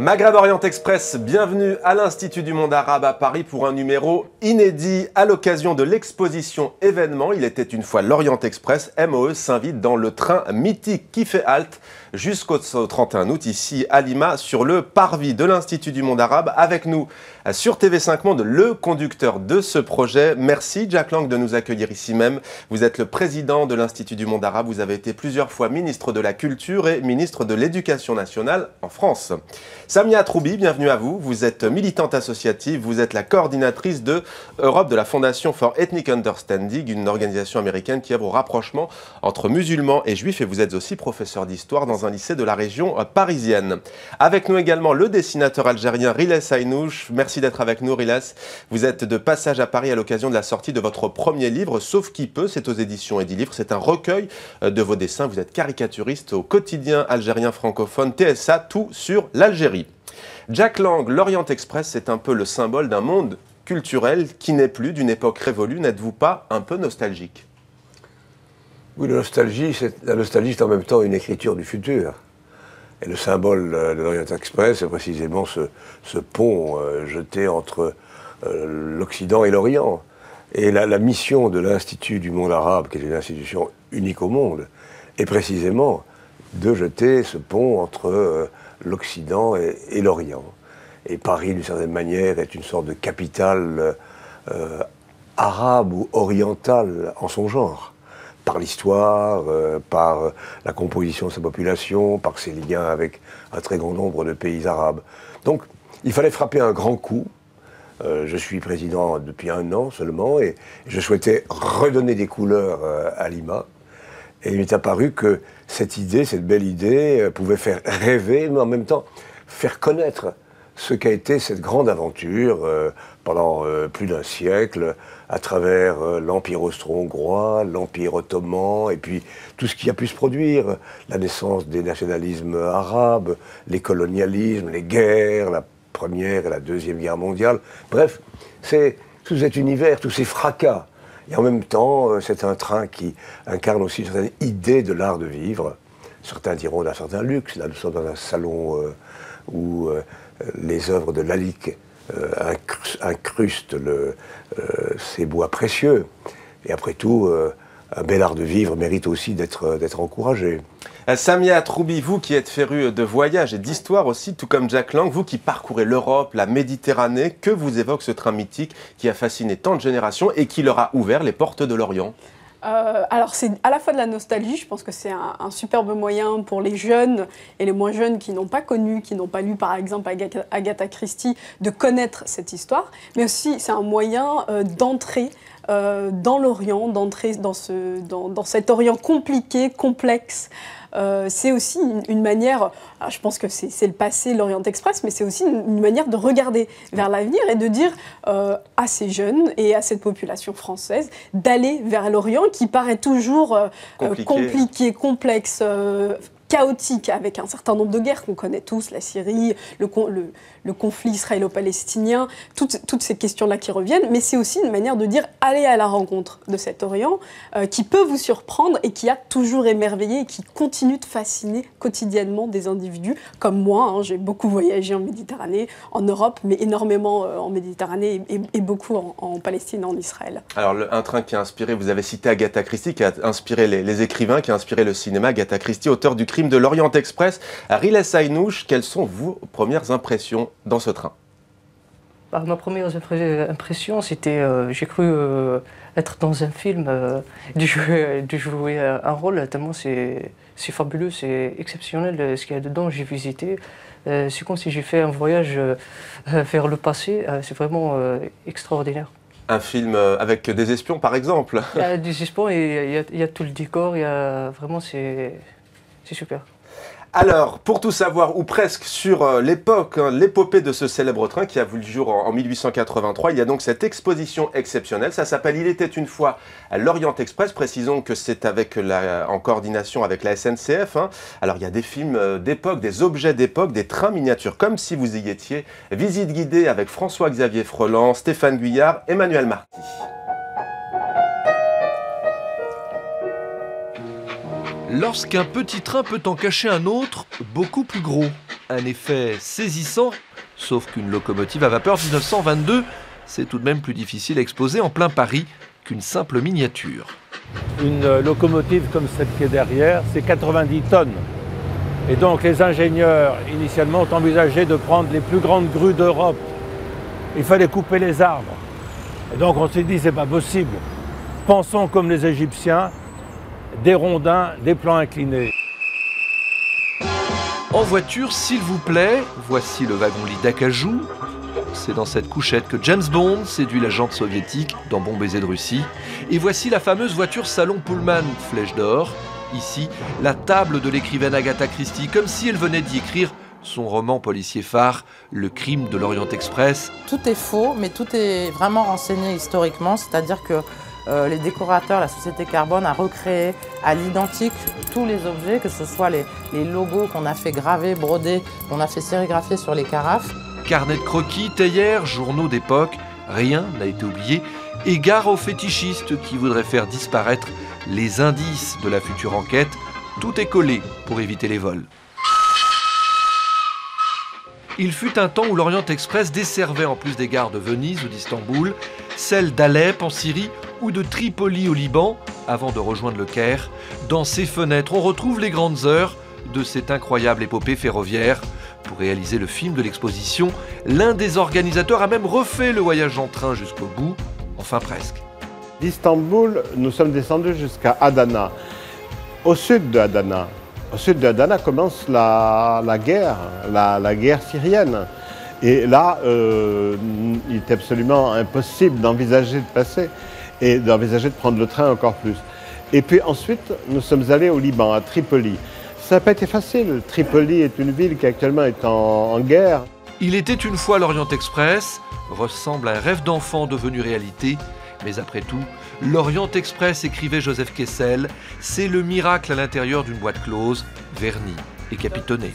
Maghreb Orient Express, bienvenue à l'Institut du Monde Arabe à Paris pour un numéro inédit à l'occasion de l'exposition événement. Il était une fois l'Orient Express, MOE s'invite dans le train mythique qui fait halte jusqu'au 31 août ici à Lima sur le parvis de l'Institut du Monde Arabe. Avec nous sur TV5 Monde, le conducteur de ce projet. Merci Jack Lang de nous accueillir ici même. Vous êtes le président de l'Institut du Monde Arabe. Vous avez été plusieurs fois ministre de la Culture et ministre de l'Éducation nationale en France. Samia Troubi, bienvenue à vous. Vous êtes militante associative, vous êtes la coordinatrice de Europe de la Fondation for Ethnic Understanding, une organisation américaine qui œuvre au rapprochement entre musulmans et juifs, et vous êtes aussi professeur d'histoire dans un lycée de la région parisienne. Avec nous également le dessinateur algérien Riles Aynouch. Merci d'être avec nous Riles. Vous êtes de passage à Paris à l'occasion de la sortie de votre premier livre, Sauf qui peut, c'est aux éditions Edilivre. C'est un recueil de vos dessins. Vous êtes caricaturiste au quotidien algérien francophone TSA, tout sur l'Algérie. Jack Lang, l'Orient Express, c'est un peu le symbole d'un monde culturel qui n'est plus d'une époque révolue. N'êtes-vous pas un peu nostalgique? Oui, la nostalgie, c'est en même temps une écriture du futur. Et le symbole de l'Orient Express, c'est précisément ce pont jeté entre l'Occident et l'Orient. Et la mission de l'Institut du Monde Arabe, qui est une institution unique au monde, est précisément de jeter ce pont entre l'Occident et l'Orient. Et Paris, d'une certaine manière, est une sorte de capitale arabe ou orientale en son genre, par l'histoire, par la composition de sa population, par ses liens avec un très grand nombre de pays arabes. Donc, il fallait frapper un grand coup. Je suis président depuis 1 an seulement, et je souhaitais redonner des couleurs à Lima. Et il m'est apparu que cette idée, cette belle idée, pouvait faire rêver, mais en même temps faire connaître ce qu'a été cette grande aventure pendant plus d'1 siècle, à travers l'Empire austro-hongrois, l'Empire ottoman, et puis tout ce qui a pu se produire, la naissance des nationalismes arabes, les colonialismes, les guerres, la Première et la Deuxième Guerre mondiale. Bref, c'est tout cet univers, tous ces fracas. Et en même temps, c'est un train qui incarne aussi une certaine idée de l'art de vivre. Certains diront d'un certain luxe. Là, nous sommes dans un salon où les œuvres de Lalique incrustent ces bois précieux. Et après tout, un bel art de vivre mérite aussi d'être encouragé. Samia Troubi, vous qui êtes féru de voyage et d'histoire aussi, tout comme Jack Lang, vous qui parcourez l'Europe, la Méditerranée, que vous évoque ce train mythique qui a fasciné tant de générations et qui leur a ouvert les portes de l'Orient? Alors c'est à la fois de la nostalgie, je pense que c'est un superbe moyen pour les jeunes et les moins jeunes qui n'ont pas connu, qui n'ont pas lu par exemple Agatha Christie, de connaître cette histoire, mais aussi c'est un moyen d'entrer dans l'Orient, d'entrer dans cet Orient compliqué, complexe. C'est aussi une manière, je pense que c'est le passé, l'Orient Express, mais c'est aussi une manière de regarder vers l'avenir et de dire à ces jeunes et à cette population française d'aller vers l'Orient qui paraît toujours compliqué, complexe, chaotique, avec un certain nombre de guerres qu'on connaît tous, la Syrie, le conflit israélo-palestinien, toutes ces questions-là qui reviennent, mais c'est aussi une manière de dire allez à la rencontre de cet Orient qui peut vous surprendre et qui a toujours émerveillé et qui continue de fasciner quotidiennement des individus comme moi. Hein, j'ai beaucoup voyagé en Méditerranée, en Europe, mais énormément en Méditerranée et beaucoup en Palestine, en Israël. Alors un train qui a inspiré, vous avez cité Agatha Christie, qui a inspiré les écrivains, qui a inspiré le cinéma. Agatha Christie, auteur du Crime de l'Orient Express. Riles Aynouch, quelles sont vos premières impressions dans ce train? Ma première impression, c'était, j'ai cru être dans un film, de jouer un rôle, tellement c'est fabuleux, c'est exceptionnel ce qu'il y a dedans, j'ai visité. C'est comme si j'ai fait un voyage vers le passé, c'est vraiment extraordinaire. Un film avec des espions par exemple? Il y a des espions et il y a tout le décor, vraiment c'est super. Alors, pour tout savoir, ou presque, sur l'époque, l'épopée de ce célèbre train qui a vu le jour en 1883, il y a donc cette exposition exceptionnelle. Ça s'appelle « Il était une fois l'Orient Express ». Précisons que c'est en coordination avec la SNCF. Alors, il y a des films d'époque, des objets d'époque, des trains miniatures, comme si vous y étiez. Visite guidée avec François-Xavier Freland, Stéphane Guyard, Emmanuel Marty. Lorsqu'un petit train peut en cacher un autre beaucoup plus gros. un effet saisissant, sauf qu'une locomotive à vapeur 1922, c'est tout de même plus difficile à exposer en plein Paris qu'une simple miniature. Une locomotive comme celle qui est derrière, c'est 90 tonnes. Et donc les ingénieurs, initialement, ont envisagé de prendre les plus grandes grues d'Europe. Il fallait couper les arbres. Et donc on s'est dit, c'est pas possible. Pensons comme les Égyptiens, des rondins, des plans inclinés. En voiture, s'il vous plaît, voici le wagon-lit d'Acajou. C'est dans cette couchette que James Bond séduit l'agente soviétique dans Bon baiser de Russie. Et voici la fameuse voiture salon Pullman Flèche d'or. Ici, la table de l'écrivaine Agatha Christie, comme si elle venait d'y écrire son roman policier phare, Le crime de l'Orient Express. Tout est faux, mais tout est vraiment renseigné historiquement, c'est-à-dire que les décorateurs, la société Carbone a recréé à l'identique tous les objets, que ce soit les logos qu'on a fait graver, broder, qu'on a fait sérigraphier sur les carafes. Carnet de croquis, théières, journaux d'époque, rien n'a été oublié. Et gare aux fétichistes qui voudraient faire disparaître les indices de la future enquête. Tout est collé pour éviter les vols. Il fut un temps où l'Orient Express desservait, en plus des gares de Venise ou d'Istanbul, celles d'Alep en Syrie ou de Tripoli au Liban, avant de rejoindre le Caire. Dans ces fenêtres, on retrouve les grandes heures de cette incroyable épopée ferroviaire. Pour réaliser le film de l'exposition, l'un des organisateurs a même refait le voyage en train jusqu'au bout, enfin presque. D'Istanbul, nous sommes descendus jusqu'à Adana. Au sud de Adana commence la guerre, la guerre syrienne. Et là, il est absolument impossible d'envisager de passer et d'envisager de prendre le train encore plus. Et puis ensuite, nous sommes allés au Liban, à Tripoli. Ça n'a pas été facile. Tripoli est une ville qui actuellement est en guerre. Il était une fois l'Orient Express, ressemble à un rêve d'enfant devenu réalité. Mais après tout, l'Orient Express, écrivait Joseph Kessel, c'est le miracle à l'intérieur d'une boîte close, vernie et capitonnée.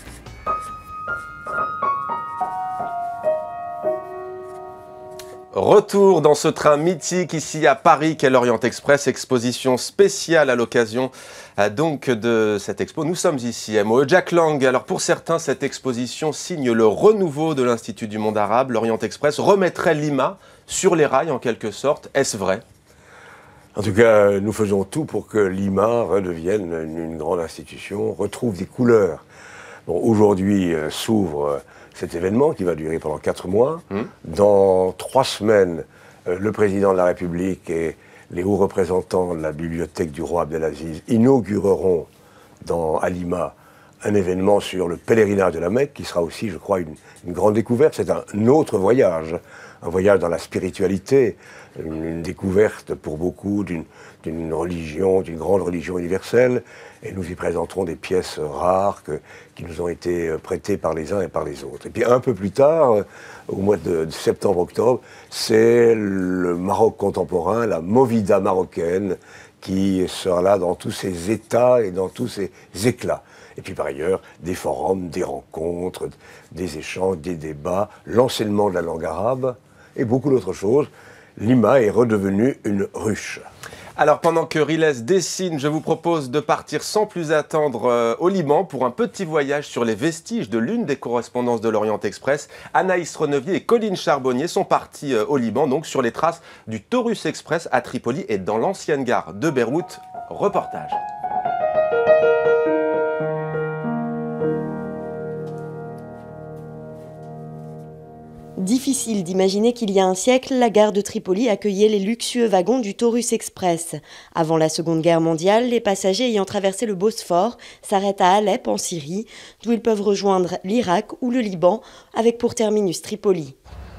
Retour dans ce train mythique ici à Paris qu'est l'Orient Express, exposition spéciale à l'occasion donc de cette expo. Nous sommes ici, MOE. Jack Lang, alors pour certains, cette exposition signe le renouveau de l'Institut du monde arabe. L'Orient Express remettrait Lima sur les rails en quelque sorte. Est-ce vrai ? En tout cas, nous faisons tout pour que Lima redevienne une grande institution, retrouve des couleurs. Bon, aujourd'hui s'ouvre cet événement qui va durer pendant 4 mois. Dans 3 semaines, le président de la République et les hauts représentants de la bibliothèque du roi Abdelaziz inaugureront à Lima un événement sur le pèlerinage de la Mecque, qui sera aussi, je crois, une grande découverte. C'est un autre voyage, un voyage dans la spiritualité, une découverte pour beaucoup d'une religion, d'une grande religion universelle. Et nous y présenterons des pièces rares qui nous ont été prêtées par les uns et par les autres. Et puis un peu plus tard, au mois de septembre-octobre, c'est le Maroc contemporain, la Movida marocaine, qui sera là dans tous ses états et dans tous ses éclats. Et puis par ailleurs, des forums, des rencontres, des échanges, des débats, l'enseignement de la langue arabe et beaucoup d'autres choses. Lima est redevenue une ruche. Alors pendant que Riles dessine, je vous propose de partir sans plus attendre au Liban pour un petit voyage sur les vestiges de l'une des correspondances de l'Orient Express. Anaïs Renevier et Colline Charbonnier sont partis au Liban, donc sur les traces du Taurus Express à Tripoli et dans l'ancienne gare de Beyrouth. Reportage. Difficile d'imaginer qu'il y a un siècle, la gare de Tripoli accueillait les luxueux wagons du Taurus Express. Avant la Seconde Guerre mondiale, les passagers ayant traversé le Bosphore s'arrêtent à Alep, en Syrie, d'où ils peuvent rejoindre l'Irak ou le Liban, avec pour terminus Tripoli.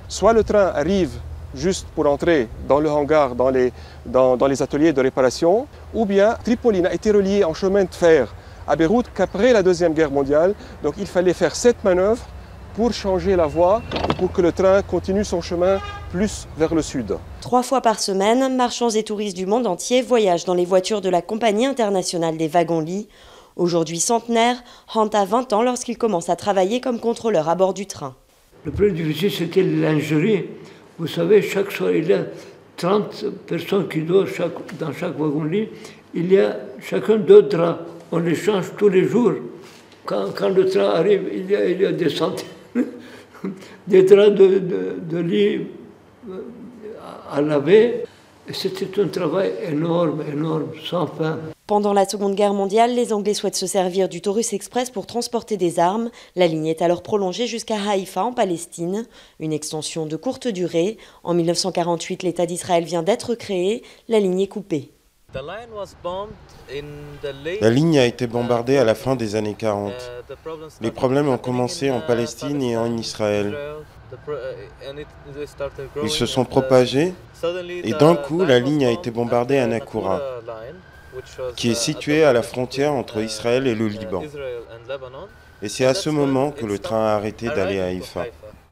Soit le train arrive juste pour entrer dans le hangar, dans les ateliers de réparation, ou bien Tripoli n'a été relié en chemin de fer à Beyrouth qu'après la Deuxième Guerre mondiale. Donc il fallait faire cette manœuvre pour changer la voie et pour que le train continue son chemin plus vers le sud. 3 fois par semaine, marchands et touristes du monde entier voyagent dans les voitures de la Compagnie internationale des wagons-lits. Aujourd'hui centenaire, Hunt a 20 ans lorsqu'il commence à travailler comme contrôleur à bord du train. Le plus difficile, c'était la lingerie. Vous savez, chaque soir, il y a 30 personnes qui dorment dans chaque wagon-lit. Il y a chacun 2 draps. On les change tous les jours. Quand le train arrive, il y a des centaines des trains de lits à laver. C'était un travail énorme, énorme, sans fin. Pendant la Seconde Guerre mondiale, les Anglais souhaitent se servir du Taurus Express pour transporter des armes. La ligne est alors prolongée jusqu'à Haïfa en Palestine. Une extension de courte durée. En 1948, l'État d'Israël vient d'être créé. La ligne est coupée. La ligne a été bombardée à la fin des années 40. Les problèmes ont commencé en Palestine et en Israël. Ils se sont propagés et d'un coup, la ligne a été bombardée à Nakoura, qui est située à la frontière entre Israël et le Liban. Et c'est à ce moment que le train a arrêté d'aller à Haïfa.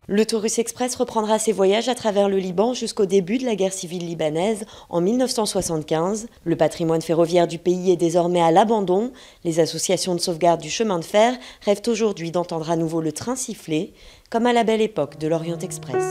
Le Taurus Express reprendra ses voyages à travers le Liban jusqu'au début de la guerre civile libanaise en 1975. Le patrimoine ferroviaire du pays est désormais à l'abandon. Les associations de sauvegarde du chemin de fer rêvent aujourd'hui d'entendre à nouveau le train siffler, comme à la belle époque de l'Orient Express.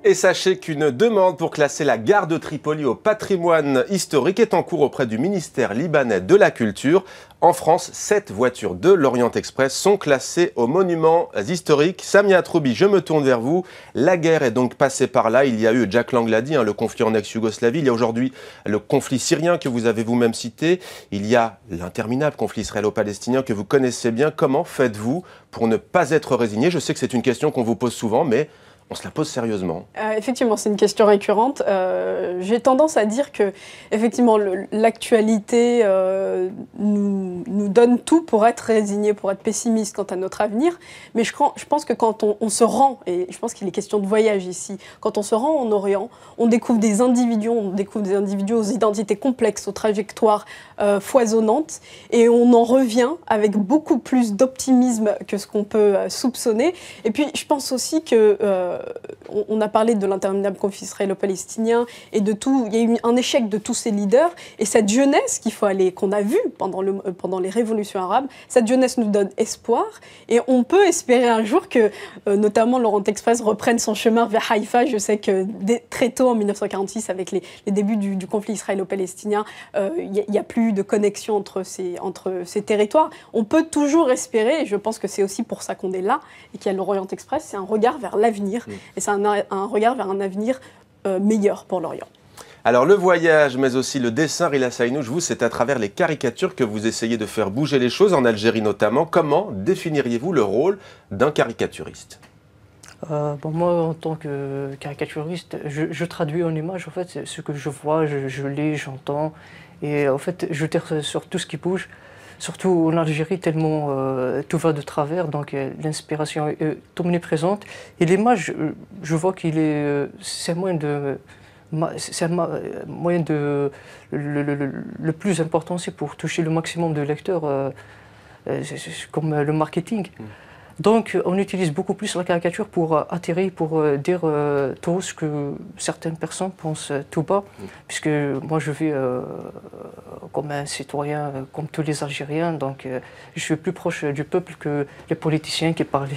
Et sachez qu'une demande pour classer la gare de Tripoli au patrimoine historique est en cours auprès du ministère libanais de la Culture. En France, 7 voitures de l'Orient Express sont classées aux monuments historiques. Samia Troubi, je me tourne vers vous. La guerre est donc passée par là. Il y a eu, Jack Lang l'a dit, le conflit en ex-Yougoslavie. Il y a aujourd'hui le conflit syrien que vous avez vous-même cité. Il y a l'interminable conflit israélo-palestinien que vous connaissez bien. Comment faites-vous pour ne pas être résigné? Je sais que c'est une question qu'on vous pose souvent, mais on se la pose sérieusement. Effectivement, c'est une question récurrente. J'ai tendance à dire que, effectivement, l'actualité nous donne tout pour être résigné, pour être pessimiste quant à notre avenir. Mais je pense que quand on se rend, et je pense qu'il est question de voyage ici, quand on se rend en Orient, on découvre des individus aux identités complexes, aux trajectoires foisonnantes, et on en revient avec beaucoup plus d'optimisme que ce qu'on peut soupçonner. Et puis, je pense aussi que on a parlé de l'interminable conflit israélo-palestinien et de tout. Il y a eu un échec de tous ces leaders et cette jeunesse qu'on a vue pendant les révolutions arabes, cette jeunesse nous donne espoir et on peut espérer un jour que, notamment, l'Orient Express reprenne son chemin vers Haïfa. Je sais que très tôt en 1946, avec les débuts du conflit israélo-palestinien, il n'y a plus de connexion entre ces territoires. On peut toujours espérer, et je pense que c'est aussi pour ça qu'on est là et qu'il y a l'Orient Express, c'est un regard vers l'avenir. Et c'est un regard vers un avenir meilleur pour l'Orient. Alors le voyage, mais aussi le dessin, Rila Saïnouch, vous, c'est à travers les caricatures que vous essayez de faire bouger les choses, en Algérie notamment. Comment définiriez-vous le rôle d'un caricaturiste? Moi, en tant que caricaturiste, je traduis en images, en fait, ce que je vois, je lis, j'entends. Et en fait, je tire sur tout ce qui bouge. Surtout en Algérie, tellement tout va de travers, donc l'inspiration est omniprésente. Et l'image, je vois c'est un moyen le plus important, c'est pour toucher le maximum de lecteurs, comme le marketing. Donc, on utilise beaucoup plus la caricature pour attirer, pour dire tout ce que certaines personnes pensent tout bas, puisque moi je vis comme un citoyen, comme tous les Algériens, donc je suis plus proche du peuple que les politiciens qui parlent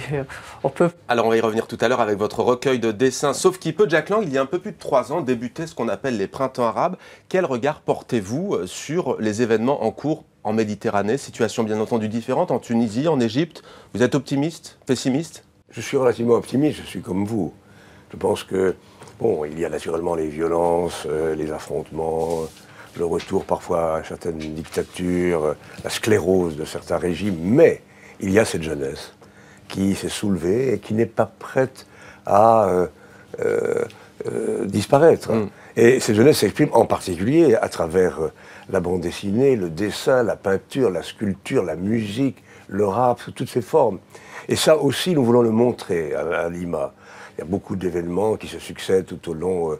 au peuple. Alors on va y revenir tout à l'heure avec votre recueil de dessins, sauf qu'il peut, Jack Lang, il y a un peu plus de 3 ans, débutait ce qu'on appelle les printemps arabes. Quel regard portez-vous sur les événements en cours en Méditerranée, situation bien entendu différente, en Tunisie, en Égypte? Vous êtes optimiste, pessimiste? Je suis relativement optimiste, je suis comme vous. Je pense que, il y a naturellement les violences, les affrontements, le retour parfois à certaines dictatures, la sclérose de certains régimes, mais il y a cette jeunesse qui s'est soulevée et qui n'est pas prête à disparaître. Et cette jeunesse s'exprime en particulier à travers la bande dessinée, le dessin, la peinture, la sculpture, la musique, le rap, sous toutes ses formes. Et ça aussi, nous voulons le montrer à Lima. Il y a beaucoup d'événements qui se succèdent tout au long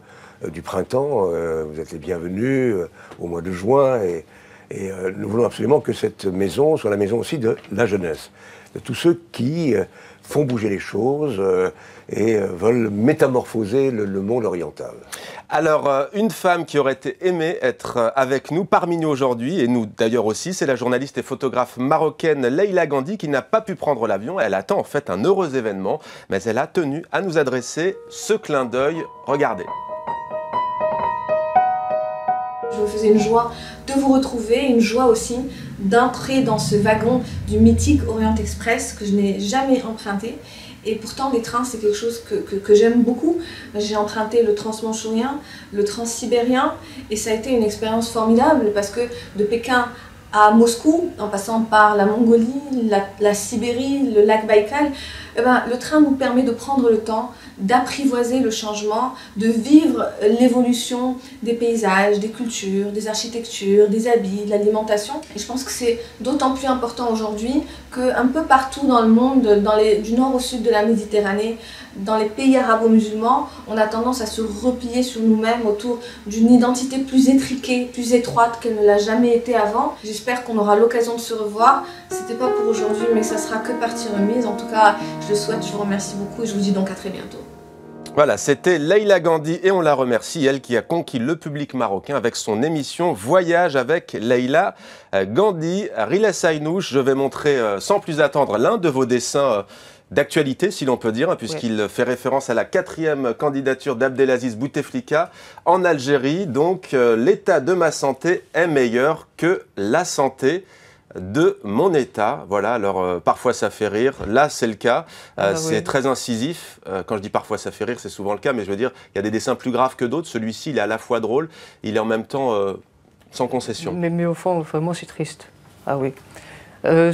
du printemps. Vous êtes les bienvenus au mois de juin. Et nous voulons absolument que cette maison soit la maison aussi de la jeunesse, de tous ceux qui font bouger les choses et veulent métamorphoser le monde oriental. Alors, une femme qui aurait aimé être avec nous, parmi nous aujourd'hui, et nous d'ailleurs aussi, c'est la journaliste et photographe marocaine Leïla Gandhi qui n'a pas pu prendre l'avion. Elle attend en fait un heureux événement, mais elle a tenu à nous adresser ce clin d'œil. Regardez. Je me faisais une joie de vous retrouver, une joie aussi d'entrer dans ce wagon du mythique Orient Express que je n'ai jamais emprunté. Et pourtant, les trains, c'est quelque chose que j'aime beaucoup. J'ai emprunté le transmanchourien, le transsibérien, et ça a été une expérience formidable parce que de Pékin à Moscou, en passant par la Mongolie, la Sibérie, le lac Baïkal, eh ben, le train nous permet de prendre le temps d'apprivoiser le changement, de vivre l'évolution des paysages, des cultures, des architectures, des habits, de l'alimentation. Et je pense que c'est d'autant plus important aujourd'hui qu'un peu partout dans le monde, du nord au sud de la Méditerranée, dans les pays arabo-musulmans, on a tendance à se replier sur nous-mêmes autour d'une identité plus étriquée, plus étroite qu'elle ne l'a jamais été avant. J'espère qu'on aura l'occasion de se revoir. C'était pas pour aujourd'hui, mais ça sera que partie remise. En tout cas, je le souhaite, je vous remercie beaucoup et je vous dis donc à très bientôt. Voilà, c'était Leïla Gandhi et on la remercie, elle qui a conquis le public marocain avec son émission Voyage avec Leïla Gandhi. Riles Aynouch, je vais montrer sans plus attendre l'un de vos dessins d'actualité, si l'on peut dire, puisqu'il fait référence à la 4e candidature d'Abdelaziz Bouteflika en Algérie. Donc, l'état de ma santé est meilleur que la santé de mon état. Voilà, alors parfois ça fait rire, là c'est le cas, c'est très incisif. Quand je dis parfois ça fait rire, c'est souvent le cas, mais je veux dire, il y a des dessins plus graves que d'autres. Celui-ci, il est à la fois drôle, il est en même temps sans concession. Mais au fond, vraiment, c'est triste. Ah oui.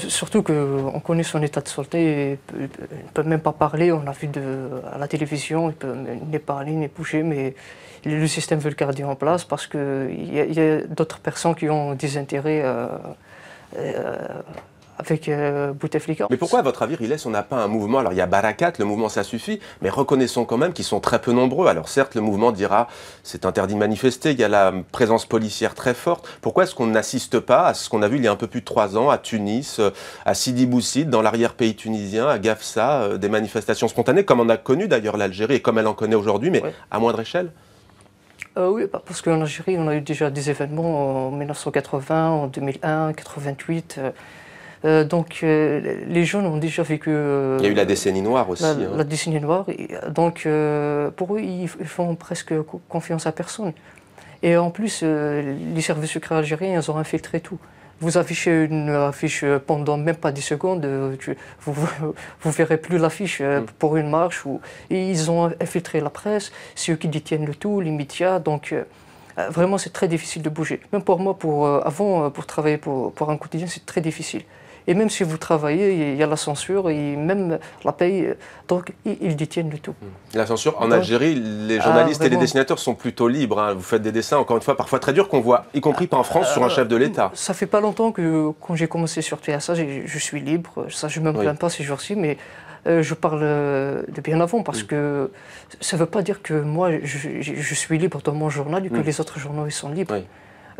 Surtout qu'on connaît son état de santé, il ne peut même pas parler, on l'a vu à la télévision, il peut ni parler, ni bouger, mais le système veut le garder en place parce qu'il y a d'autres personnes qui ont des intérêts avec Bouteflika. Mais pourquoi, à votre avis, Riles, on n'a pas un mouvement? Alors, il y a Barakat, le mouvement ça suffit, mais reconnaissons quand même qu'ils sont très peu nombreux. Alors certes, le mouvement dira c'est interdit de manifester, il y a la présence policière très forte. Pourquoi est-ce qu'on n'assiste pas à ce qu'on a vu il y a un peu plus de 3 ans à Tunis, à Sidi Bouzid, dans l'arrière-pays tunisien, à Gafsa, des manifestations spontanées, comme on a connu d'ailleurs l'Algérie et comme elle en connaît aujourd'hui, mais à moindre échelle? Oui, parce qu'en Algérie, on a eu déjà des événements en 1980, en 2001, 88. Donc les jeunes ont déjà vécu... il y a eu la décennie noire aussi. La décennie noire. Donc pour eux, ils font presque confiance à personne. Et en plus, les services secrets algériens, ils ont infiltré tout. Vous affichez une affiche pendant même pas 10 secondes, vous verrez plus l'affiche pour une marche. Et ils ont infiltré la presse, c'est eux qui détiennent le tout, les médias. Donc vraiment, c'est très difficile de bouger. Même pour moi, avant, pour travailler pour un quotidien, c'est très difficile. Et même si vous travaillez, il y a la censure et même la paye, donc ils détiennent le tout. La censure, en Algérie, les journalistes et les dessinateurs sont plutôt libres. Hein. Vous faites des dessins, encore une fois, parfois très durs qu'on voit, y compris pas en France, sur un chef de l'État. Ça fait pas longtemps que, quand j'ai commencé sur TSA, je suis libre. Ça, je ne me plains pas ces jours-ci, mais je parle de bien avant parce que ça ne veut pas dire que moi, je suis libre dans mon journal et que les autres journaux ils sont libres.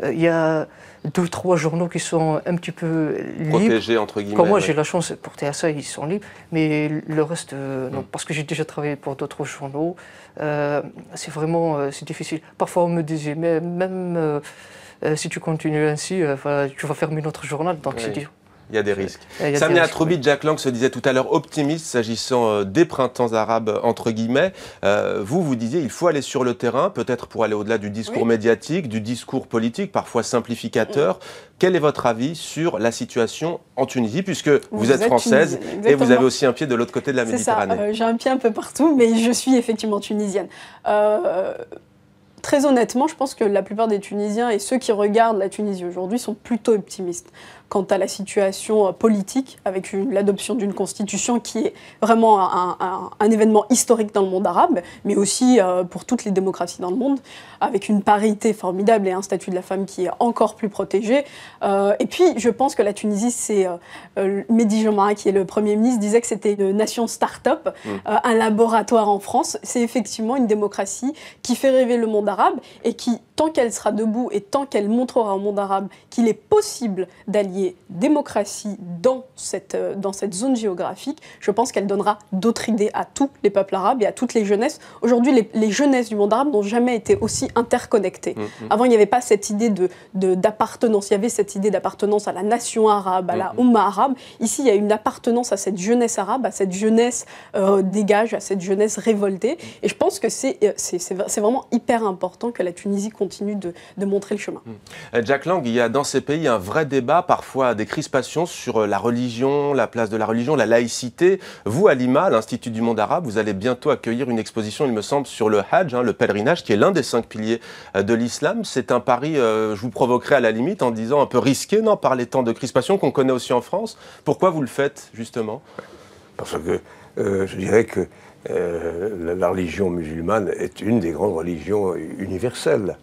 Il y a 2 3 journaux qui sont un petit peu libres. Protégés, entre guillemets. Comme moi, j'ai la chance pour TSA, ils sont libres. Mais le reste, non. Parce que j'ai déjà travaillé pour d'autres journaux. C'est vraiment c'est difficile. Parfois, on me disait, mais même si tu continues ainsi, tu vas fermer notre journal. Donc, c'est dur. Il y a des risques. Samia Troubit, Jack Lang se disait tout à l'heure optimiste s'agissant des printemps arabes, entre guillemets. Vous disiez il faut aller sur le terrain, peut-être pour aller au-delà du discours médiatique, du discours politique, parfois simplificateur. Quel est votre avis sur la situation en Tunisie, puisque vous êtes française et vous avez aussi un pied de l'autre côté de la Méditerranée? C'est ça, j'ai un pied un peu partout, mais je suis effectivement tunisienne. Très honnêtement, je pense que la plupart des Tunisiens et ceux qui regardent la Tunisie aujourd'hui sont plutôt optimistes quant à la situation politique, avec l'adoption d'une constitution qui est vraiment un événement historique dans le monde arabe, mais aussi pour toutes les démocraties dans le monde, avec une parité formidable et un statut de la femme qui est encore plus protégé. Et puis, je pense que la Tunisie, c'est... Mehdi Jomara, qui est le Premier ministre, disait que c'était une nation start-up, un laboratoire en France. C'est effectivement une démocratie qui fait rêver le monde arabe et qui, tant qu'elle sera debout et tant qu'elle montrera au monde arabe qu'il est possible d'allier y ait démocratie dans cette zone géographique, je pense qu'elle donnera d'autres idées à tous les peuples arabes et à toutes les jeunesses. Aujourd'hui, les jeunesses du monde arabe n'ont jamais été aussi interconnectées. Avant, il n'y avait pas cette idée d'appartenance. Il y avait cette idée d'appartenance à la nation arabe, à la Oumma arabe. Ici, il y a une appartenance à cette jeunesse arabe, à cette jeunesse dégage, à cette jeunesse révoltée. Et je pense que c'est vraiment hyper important que la Tunisie continue de montrer le chemin. Jack Lang, il y a dans ces pays un vrai débat, parfois des crispations sur la religion, la place de la religion, la laïcité. Vous, à Lima, à l'Institut du monde arabe, vous allez bientôt accueillir une exposition, il me semble, sur le Hajj, le pèlerinage, qui est l'un des 5 piliers de l'islam. C'est un pari, je vous provoquerai à la limite en disant un peu risqué, non, par les temps de crispation qu'on connaît aussi en France. Pourquoi vous le faites, justement? Parce que je dirais que la religion musulmane est une des grandes religions universelles.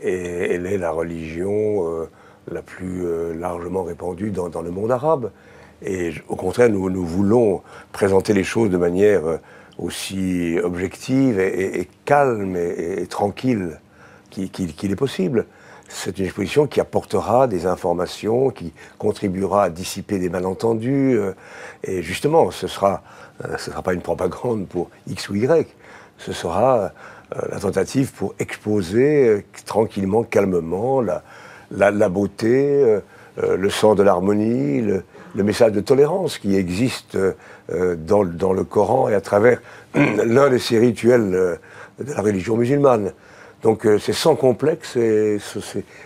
Et elle est la religion la plus largement répandue dans le monde arabe. Et au contraire, nous voulons présenter les choses de manière aussi objective et calme et tranquille qu'il est possible. C'est une exposition qui apportera des informations, qui contribuera à dissiper des malentendus. Et justement, ce ne sera pas une propagande pour X ou Y. Ce sera la tentative pour exposer tranquillement, calmement, la beauté, le sens de l'harmonie, le message de tolérance qui existe dans le Coran et à travers l'un de ces rituels de la religion musulmane. Donc c'est sans complexe et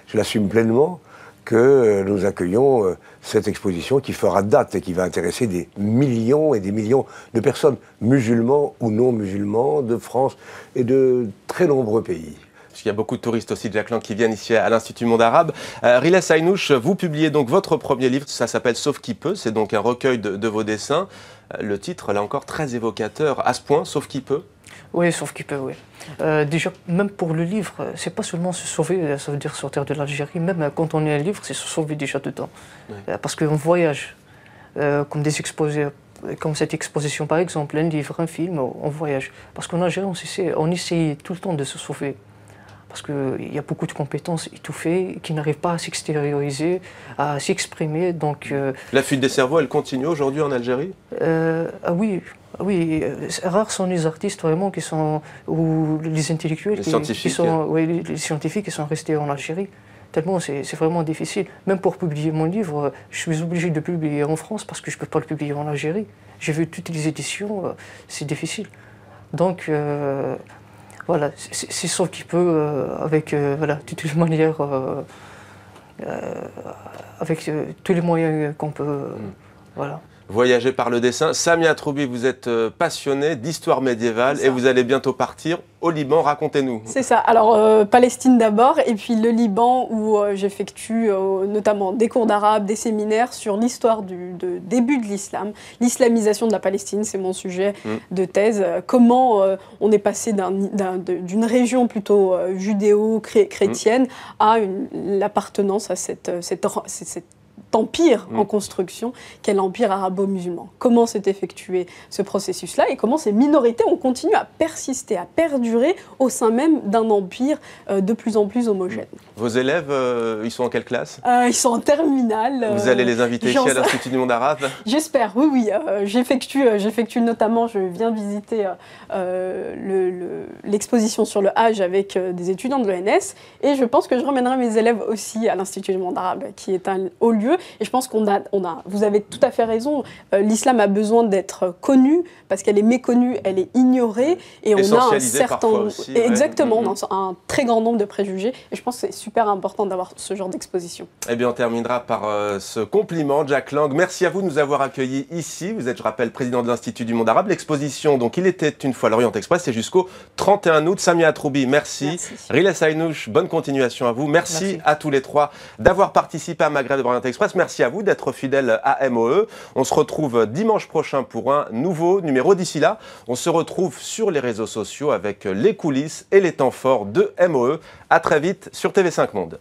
je l'assume pleinement que nous accueillons cette exposition qui fera date et qui va intéresser des millions et des millions de personnes, musulmans ou non musulmans, de France et de très nombreux pays. Parce qu'il y a beaucoup de touristes aussi, Jack Lang, qui viennent ici à l'Institut Monde Arabe. Rilès Aynouch, vous publiez donc votre premier livre, ça s'appelle Sauf qui peut, c'est donc un recueil de vos dessins. Le titre, là encore, très évocateur. À ce point, Sauf qui peut? Oui, sauf qu'il peut, oui. Déjà, même pour le livre, c'est pas seulement se sauver, ça veut dire sortir de l'Algérie, même quand on est un livre, c'est se sauver déjà dedans. Oui. Parce qu'on voyage, comme cette exposition par exemple, un livre, un film, on voyage. Parce qu'en Algérie, on essaye tout le temps de se sauver. Parce qu'il y a beaucoup de compétences étouffées qui n'arrivent pas à s'extérioriser, à s'exprimer. Donc, la fuite des cerveaux, elle continue aujourd'hui en Algérie? Oui. Oui, rares sont les artistes vraiment qui sont, ou les intellectuels, les scientifiques qui sont restés en Algérie. Tellement c'est vraiment difficile. Même pour publier mon livre, je suis obligé de publier en France parce que je ne peux pas le publier en Algérie. J'ai vu toutes les éditions, c'est difficile. Donc voilà, c'est sauf qu'il peut, avec voilà, toutes les manières, avec tous les moyens qu'on peut, voilà. Voyager par le dessin. Samia Troubi, vous êtes passionnée d'histoire médiévale et vous allez bientôt partir au Liban. Racontez-nous. C'est ça. Alors, Palestine d'abord, et puis le Liban où j'effectue notamment des cours d'arabe, des séminaires sur l'histoire du début de l'islam, l'islamisation de la Palestine, c'est mon sujet de thèse. Comment on est passé d'une région plutôt judéo-chrétienne à l'appartenance à cet empire en construction qu'est l'empire arabo-musulman. Comment s'est effectué ce processus-là et comment ces minorités ont continué à persister, à perdurer au sein même d'un empire de plus en plus homogène. Vos élèves, ils sont en quelle classe? Ils sont en terminale. Vous allez les inviter ici à l'Institut du monde arabe? J'espère, oui. J'effectue notamment, je viens visiter l'exposition sur le Hajj avec des étudiants de l'ENS et je pense que je ramènerai mes élèves aussi à l'Institut du monde arabe qui est un haut lieu. Et je pense vous avez tout à fait raison, l'islam a besoin d'être connu parce qu'elle est méconnue, elle est ignorée et on a un certain aussi, exactement, on a un très grand nombre de préjugés et je pense que c'est super important d'avoir ce genre d'exposition. Eh bien, on terminera par ce compliment, Jack Lang. Merci à vous de nous avoir accueillis ici. Vous êtes, je rappelle, président de l'Institut du monde arabe. L'exposition, donc, il était une fois l'Orient Express, c'est jusqu'au 31 août. Samia Troubi, merci. Rilès Aynouch, bonne continuation à vous. Merci à tous les trois d'avoir participé à Maghreb de Orient Express. Merci à vous d'être fidèles à MOE. On se retrouve dimanche prochain pour un nouveau numéro. D'ici là, on se retrouve sur les réseaux sociaux avec les coulisses et les temps forts de MOE. À très vite sur TV5 Monde.